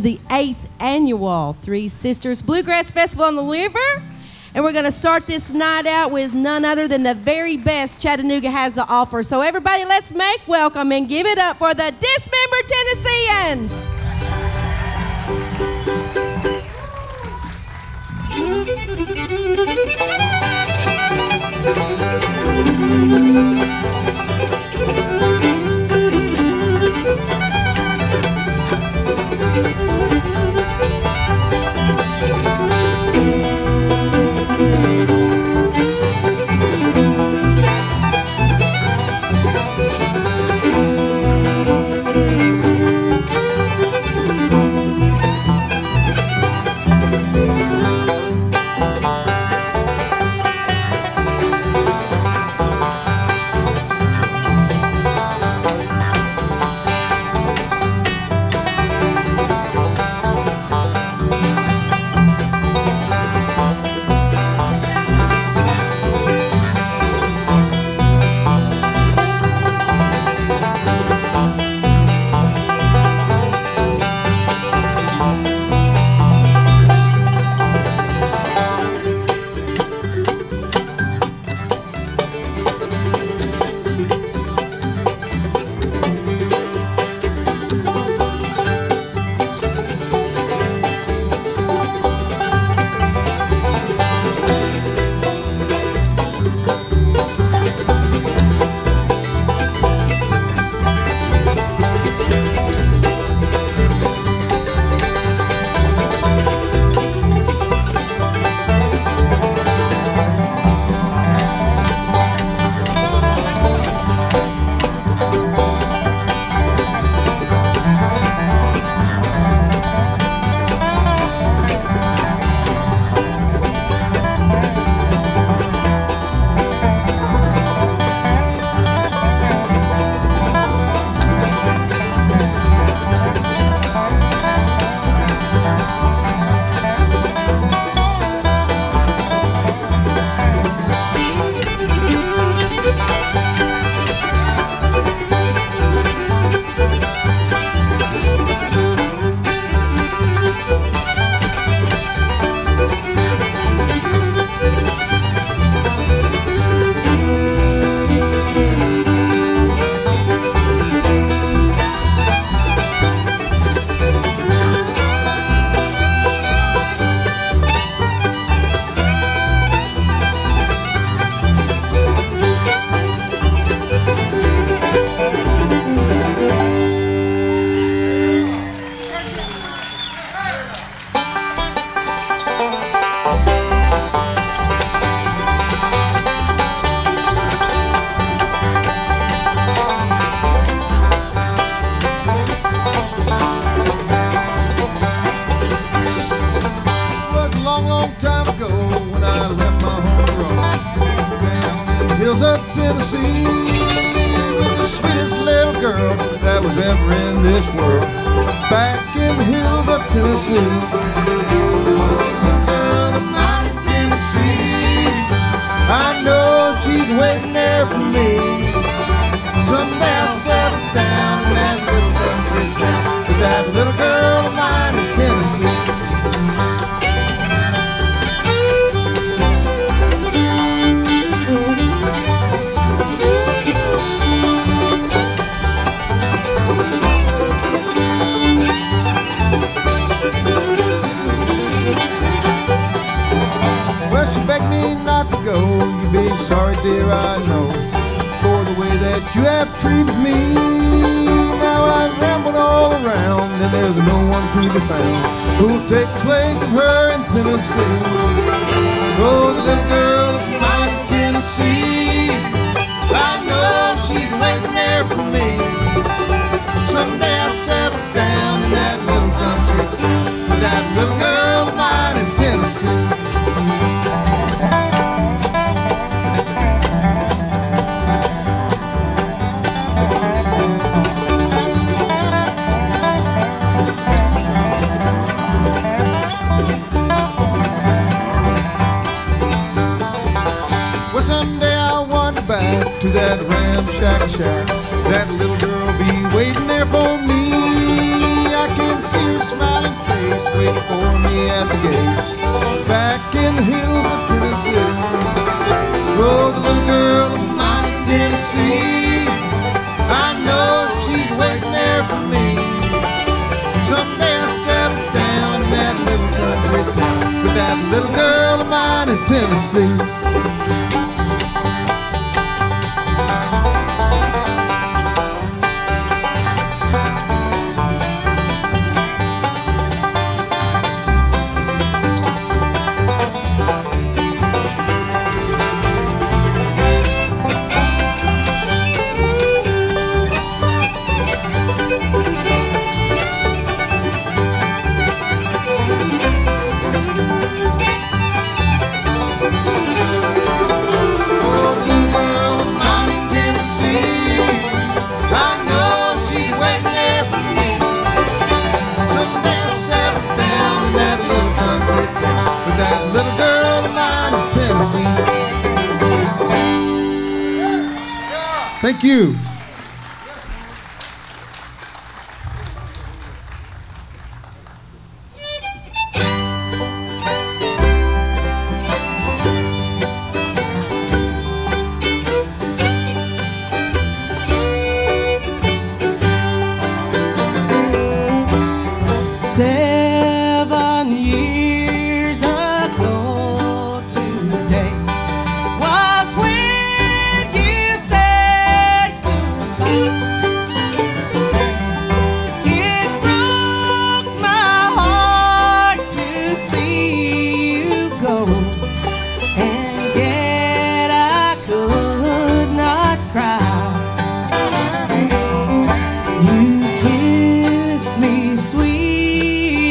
The 8th annual Three Sisters Bluegrass Festival on the River. And we're going to start this night out with none other than the very best Chattanooga has to offer. So everybody, let's make welcome and give it up for the Dismembered Tennesseans. Of Tennessee, with the sweetest little girl that was ever in this world. Back in the hills of Tennessee, girl of mine in Tennessee, I know she's waiting there for me. Someday I'll settle down in that little country town with that little girl of mine in Tennessee. Go, you be sorry, dear, I know, for the way that you have treated me. Now I've rambled all around, and there's no one to be found who'll take the place of her in Tennessee. Oh, the little girl of mine in Tennessee, I know she's waiting there for me. Someday I'll settle down in that little country town with that little girl of mine in Tennessee. To that ramshack shack, that little girl be waiting there for me. I can see her smiling at the gate, back in the hills of Tennessee. Oh, the little girl of mighty Tennessee, I know she's waiting there for me. Someday I'll settle down in that little country town with that little girl of mine in Tennessee. Thank you. Sweet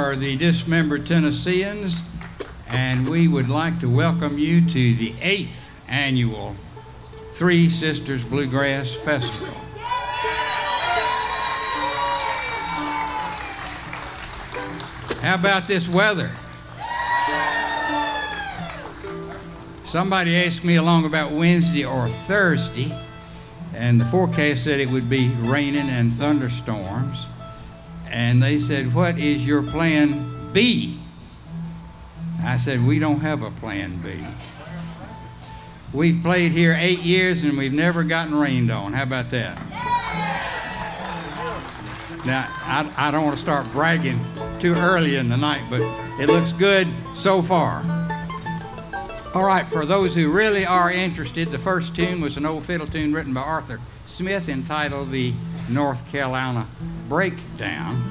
are the Dismembered Tennesseans, and we would like to welcome you to the 8th annual Three Sisters Bluegrass Festival. How about this weather? Somebody asked me along about Wednesday or Thursday, and the forecast said it would be raining and thunderstorms. And they said, "What is your plan B?" I said, "We don't have a plan B. We've played here 8 years and we've never gotten rained on. How about that?" Now, I don't want to start bragging too early in the night, but it looks good so far. All right, for those who really are interested, the first tune was an old fiddle tune written by Arthur Smith entitled the North Carolina Breakdown.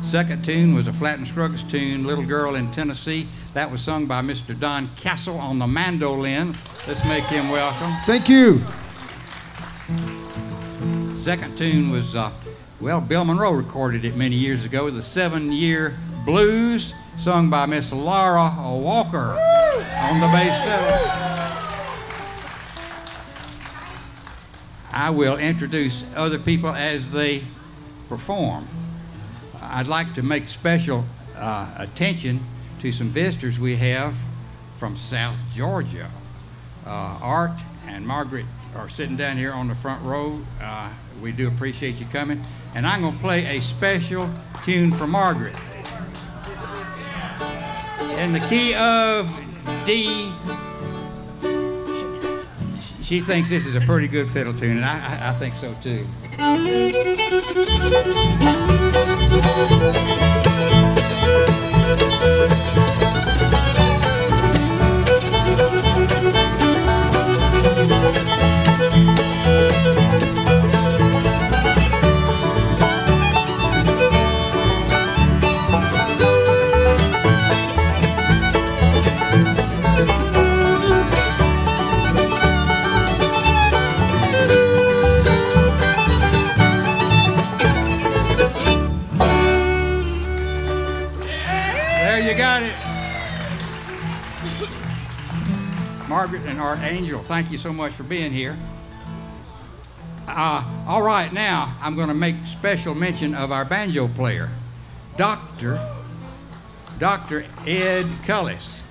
Second tune was a Flat and Scruggs tune, Little Girl in Tennessee. That was sung by Mr. Don Castle on the mandolin. Let's make him welcome. Thank you. Second tune was, Bill Monroe recorded it many years ago, the 7-Year Blues, sung by Miss Laura Walker on the bass fiddle. I will introduce other people as they perform. I'd like to make special attention to some visitors we have from South Georgia. Art and Margaret are sitting down here on the front row. We do appreciate you coming. And I'm going to play a special tune for Margaret. In the key of D, she thinks this is a pretty good fiddle tune, and I think so too. Margaret and Art Angel, thank you so much for being here. All right, now I'm going to make special mention of our banjo player, Dr. Ed Cullis.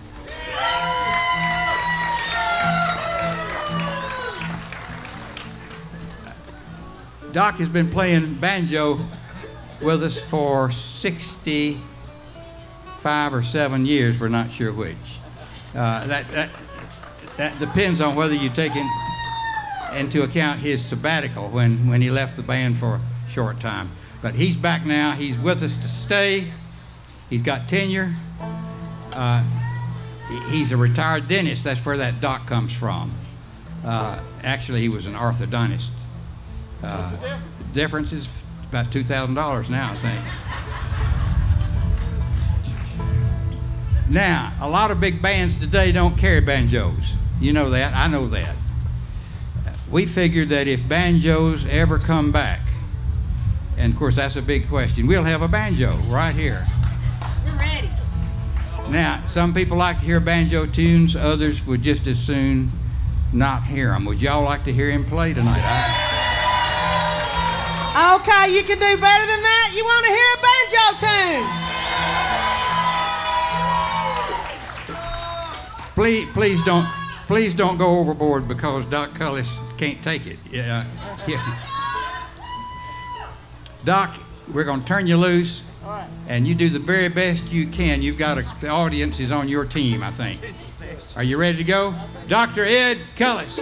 Doc has been playing banjo with us for 65 or 7 years, we're not sure which. That depends on whether you take into account his sabbatical when he left the band for a short time. But he's back now. He's with us to stay. He's got tenure. He's a retired dentist. That's where that doc comes from. Actually, he was an orthodontist. What's the difference? The difference is about $2,000 now, I think. Now, a lot of big bands today don't carry banjos. You know that, I know that. We figured that if banjos ever come back, and of course that's a big question, we'll have a banjo right here. We're ready. Now, some people like to hear banjo tunes, others would just as soon not hear them. Would y'all like to hear him play tonight? Okay, you can do better than that. You want to hear a banjo tune? Please don't go overboard because Doc Cullis can't take it. Yeah. Doc, we're going to turn you loose, and you do the very best you can. You've got the audience is on your team, I think. Are you ready to go? Dr. Ed Cullis.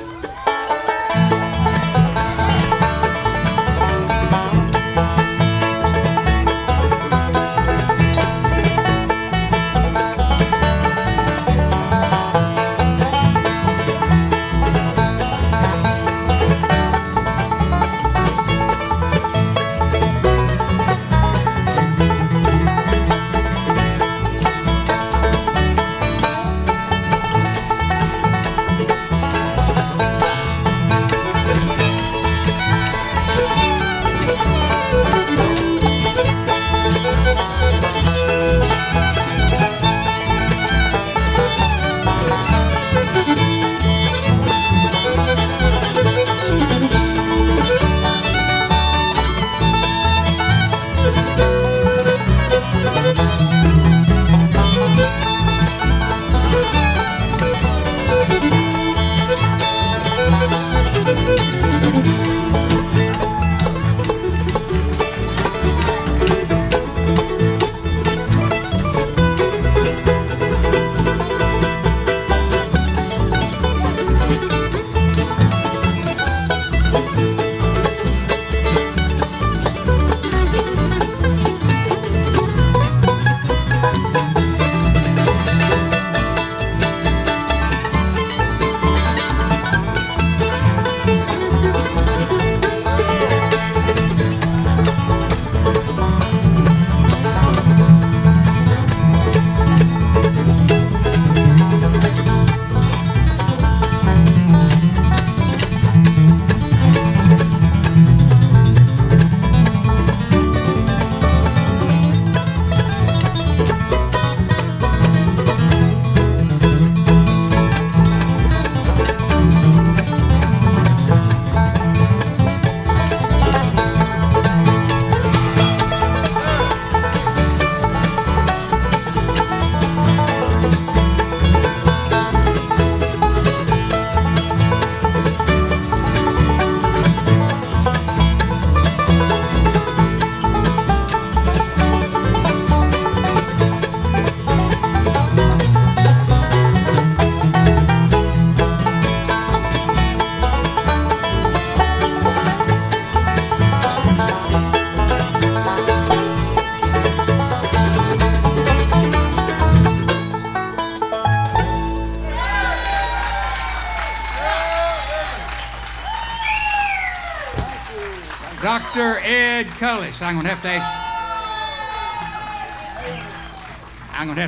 Dr. Ed Cullis. I'm going to have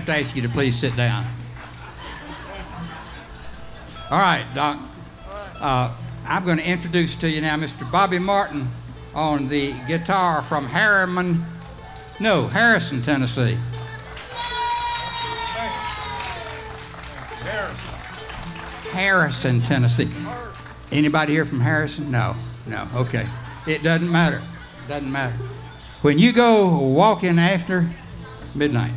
to ask you to please sit down. All right, Doc. I'm going to introduce to you now Mr. Bobby Martin on the guitar from Harriman, no, Harrison, Tennessee. Harrison, Tennessee. Anybody here from Harrison? No, no, okay. It doesn't matter. Doesn't matter. When you go walking after midnight.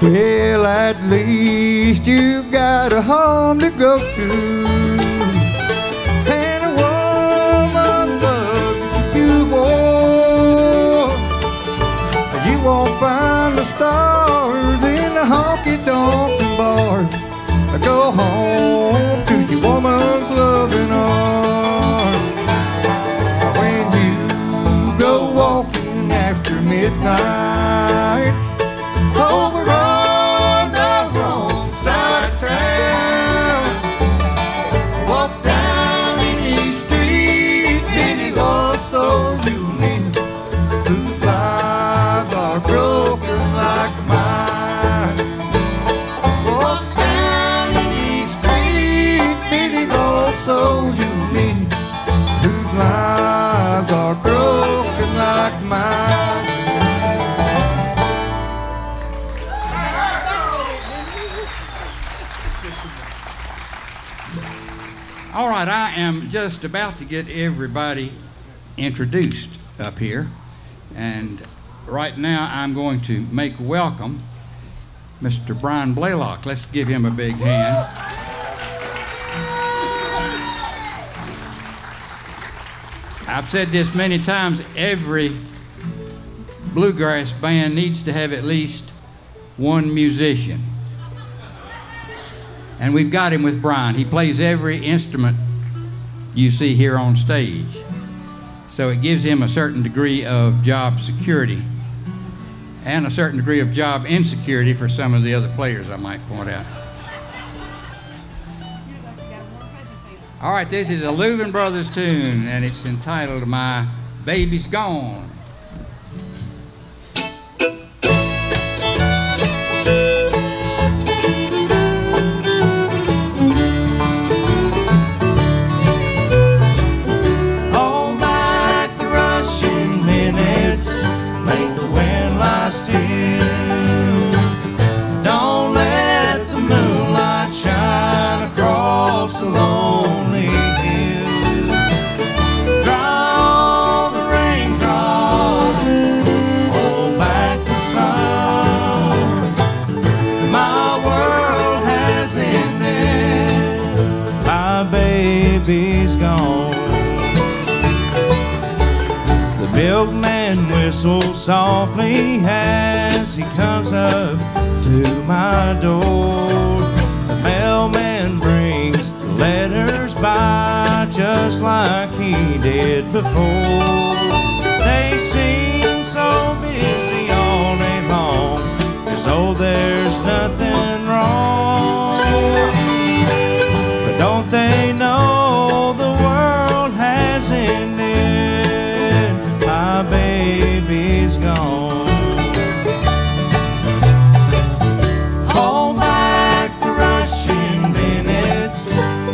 Well, at least you got a home to go to, and a woman love you warm. You won't find the stars in the honky-tonks and bars. Go home to your woman's loving arms. When you go walking after midnight over on the wrong side of town, walk down any street, many lost souls you meet, whose lives are broken like mine. Walk down any street, many lost souls you meet, whose lives are broken like mine. All right, I am just about to get everybody introduced up here. And right now I'm going to make welcome Mr. Brian Blaylock. Let's give him a big hand. I've said this many times, every bluegrass band needs to have at least one musician. And we've got him with Brian. He plays every instrument you see here on stage. So it gives him a certain degree of job security. and a certain degree of job insecurity for some of the other players, I might point out. All right, this is a Louvin Brothers tune, and it's entitled My Baby's Gone. Whistles softly as he comes up to my door. The mailman brings letters by just like he did before. They seem so busy all day long, as though there's nothing wrong. But don't they know the world has ended? My baby's gone. Hold back the rushing minutes,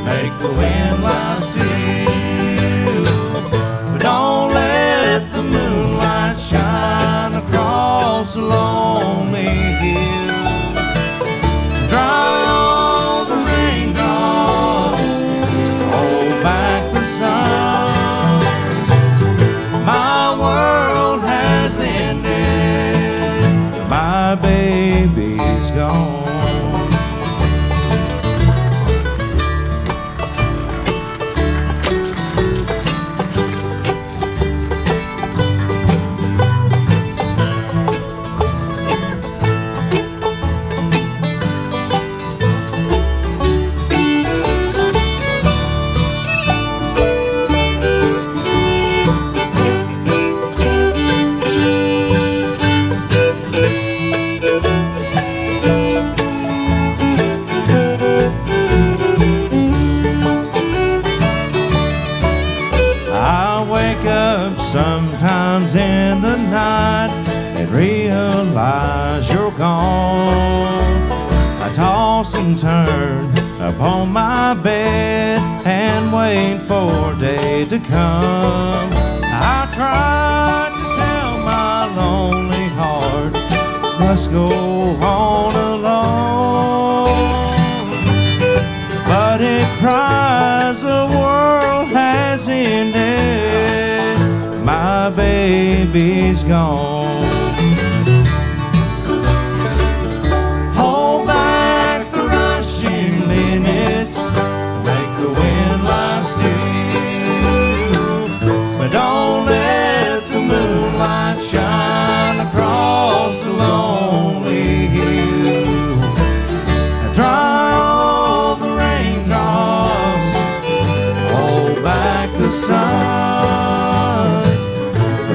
make the wind lie still. But don't let the moonlight shine across the lonely hill. Dry all the raindrops, hold back the sun. My world has ended, my baby's gone. Sometimes in the night and realize you're gone. I toss and turn upon my bed and wait for day to come. I try to tell my lonely heart must go on alone, but it cries the world has ended. My baby's gone. Hold back the rushing minutes, make the wind lie still. But don't let the moonlight shine across the lonely hill. Dry all the raindrops, hold back the sun.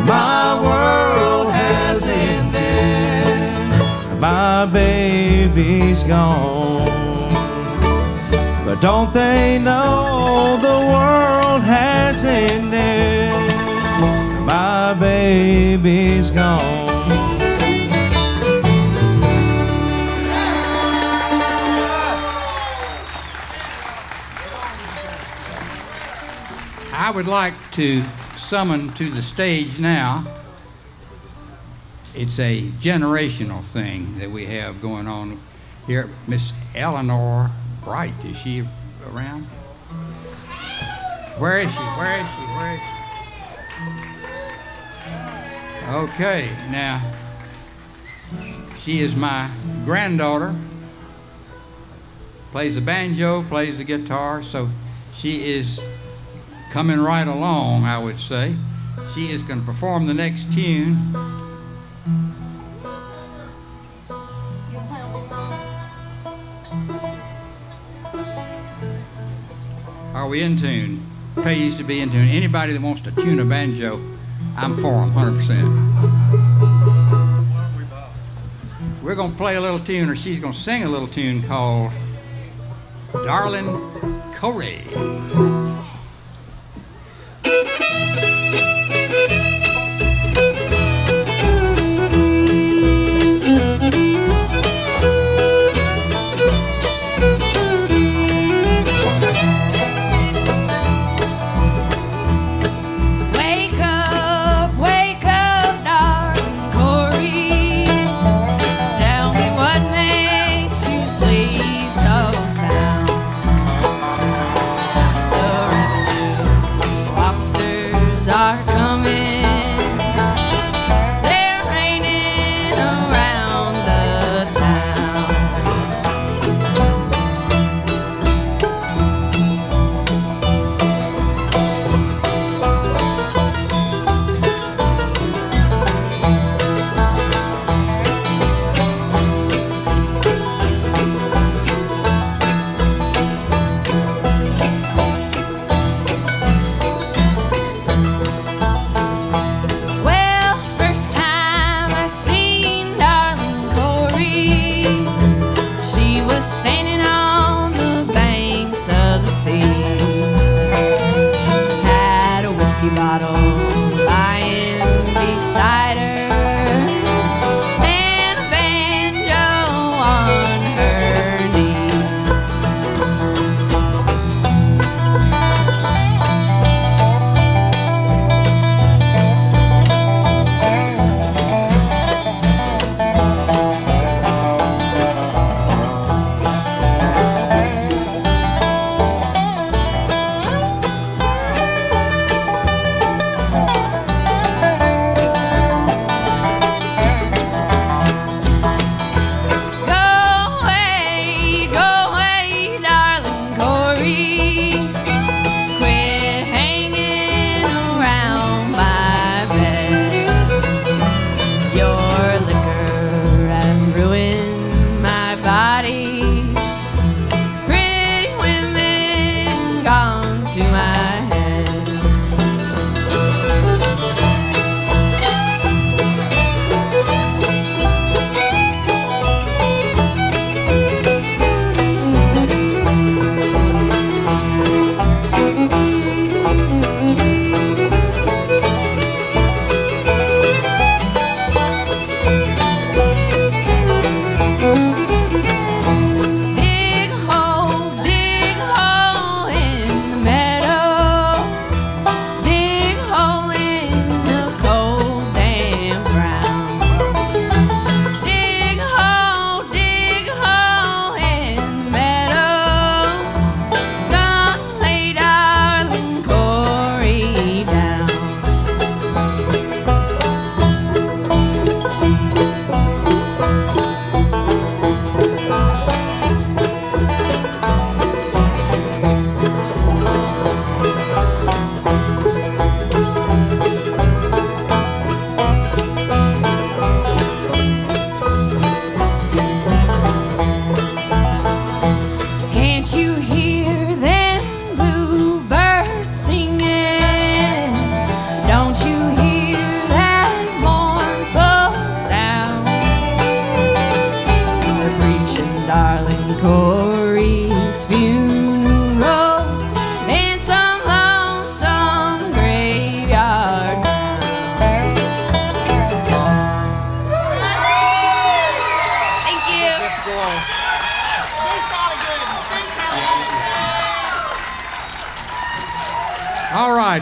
My world has ended, my baby's gone. But don't they know the world has ended, my baby's gone. I would like to summon to the stage now. It's a generational thing that we have going on here. Miss Eleanor Bright, is she around? Where is she? Where is she? Where is she? Okay, now she is my granddaughter. Plays the banjo, plays the guitar, so she is coming right along, I would say. She is going to perform the next tune. Are we in tune? Kay used to be in tune. Anybody that wants to tune a banjo, I'm for them, 100%. we're going to play a little tune, or she's going to sing a little tune called Darling Corey.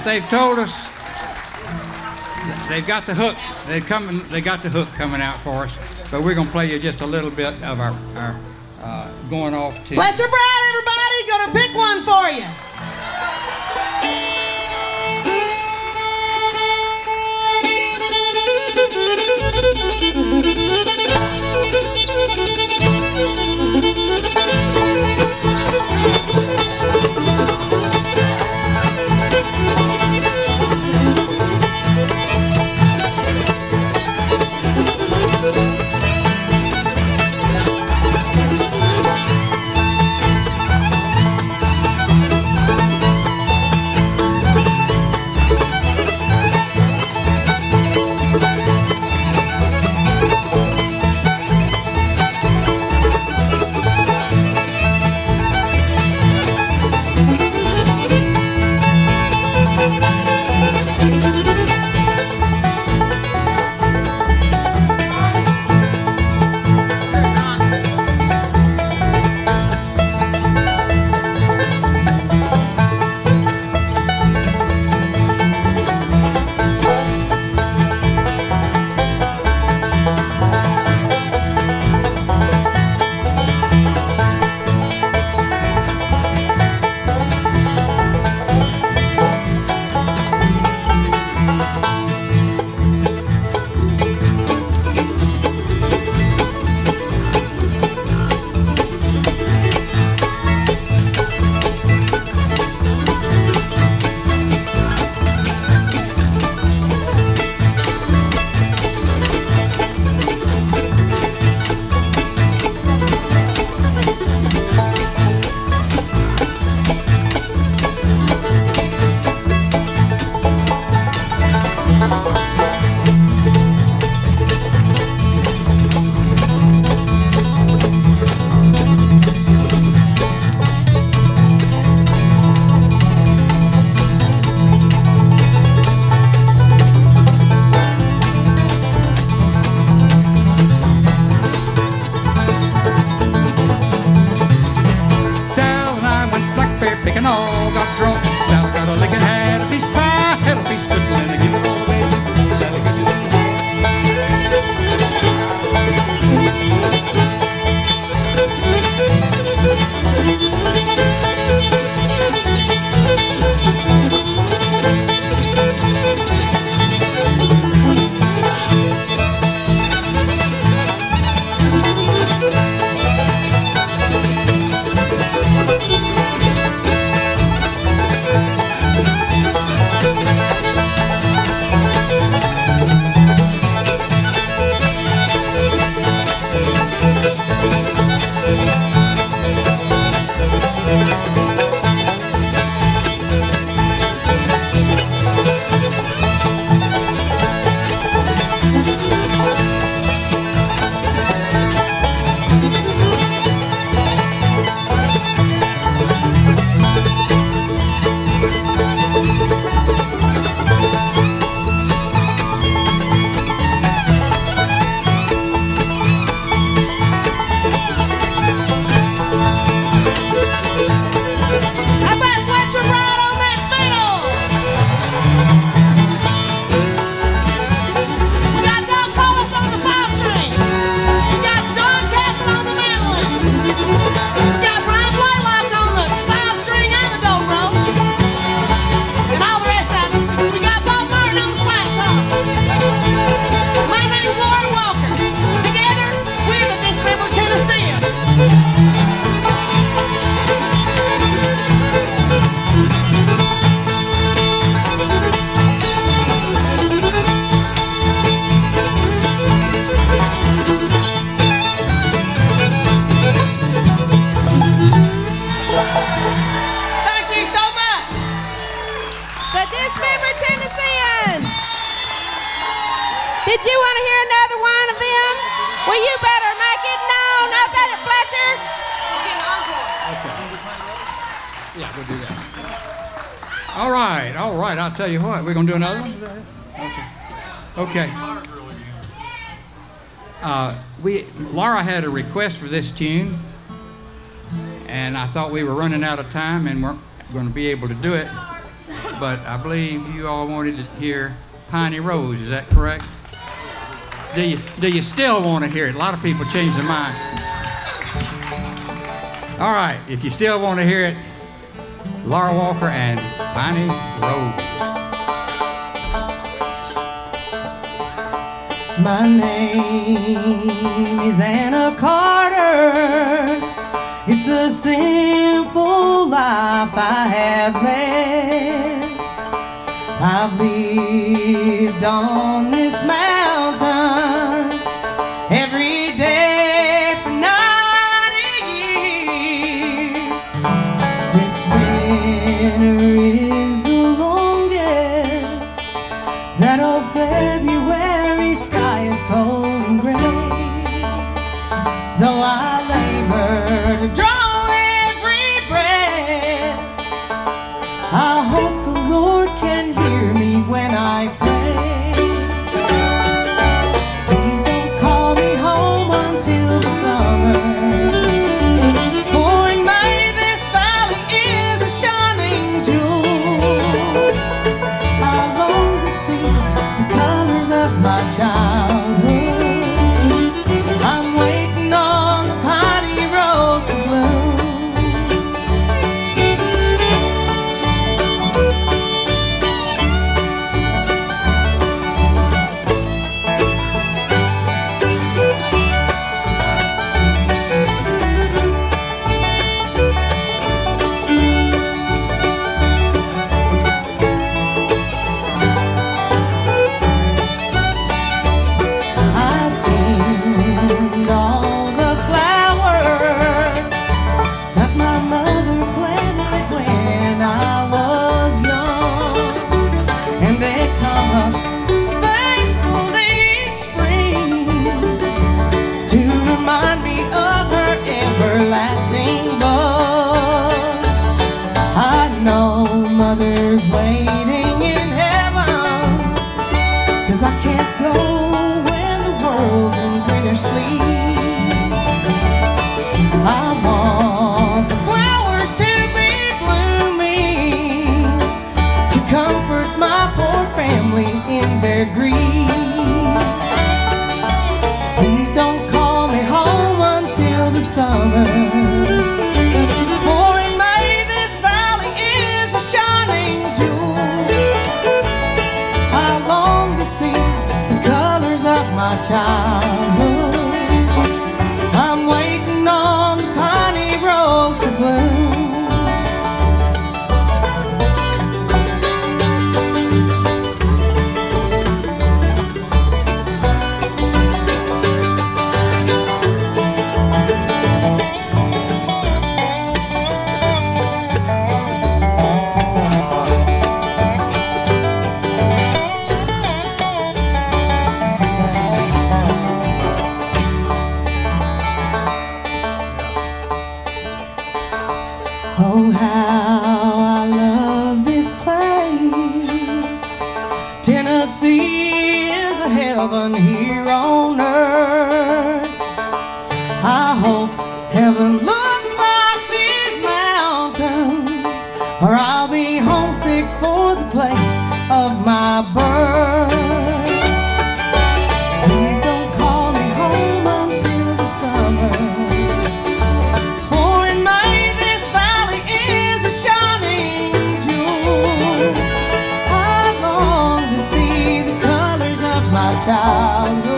They've told us they've got the hook. They got the hook coming out for us. But we're gonna play you just a little bit of our going off to Fletcher Brown, everybody, gonna pick one for you. Did you want to hear another one of them? Well, you better make it known. How about it, Fletcher? Okay. Yeah, we'll do that. All right. I'll tell you what. We're going to do another one? Okay. Laura had a request for this tune, and I thought we were running out of time and weren't going to be able to do it. But I believe you all wanted to hear Piney Rose. Is that correct? Do you still want to hear it? A lot of people change their mind. All right. If you still want to hear it, Laura Walker and Piney Rose. My name is Anna Carter. It's a simple life I have led. I've lived on this mountain every day for 90 years. This winter is the longest. That old February sky is cold and gray. Though I labor to draw every breath, I hope the Lord can hear me when I pray. Please don't call me home until the summer, for in May this valley is a shining jewel. I long to see the colors of my childhood. I'm waiting on the piney rose to bloom. I tend all the flowers that my mother planted when I was young, and they come up faithfully each spring to remind me of her everlasting love. I know Mother's waiting in heaven, 'cause I can't go when the world's in winter sleep. I want the flowers to be blooming to comfort my poor family in their grief. Please don't call me home until the summer, for in May this valley is a shining jewel. I long to see the colors of my childhood. I'm waiting on the piney rose to bloom. Oh, how I love this place. Tennessee is a heaven here on earth. I hope heaven looks like these mountains, or I'll be homesick for the place of my birth. Please don't call me home until the summer, for in May this valley is a shining jewel. I long to see the colors of my childhood.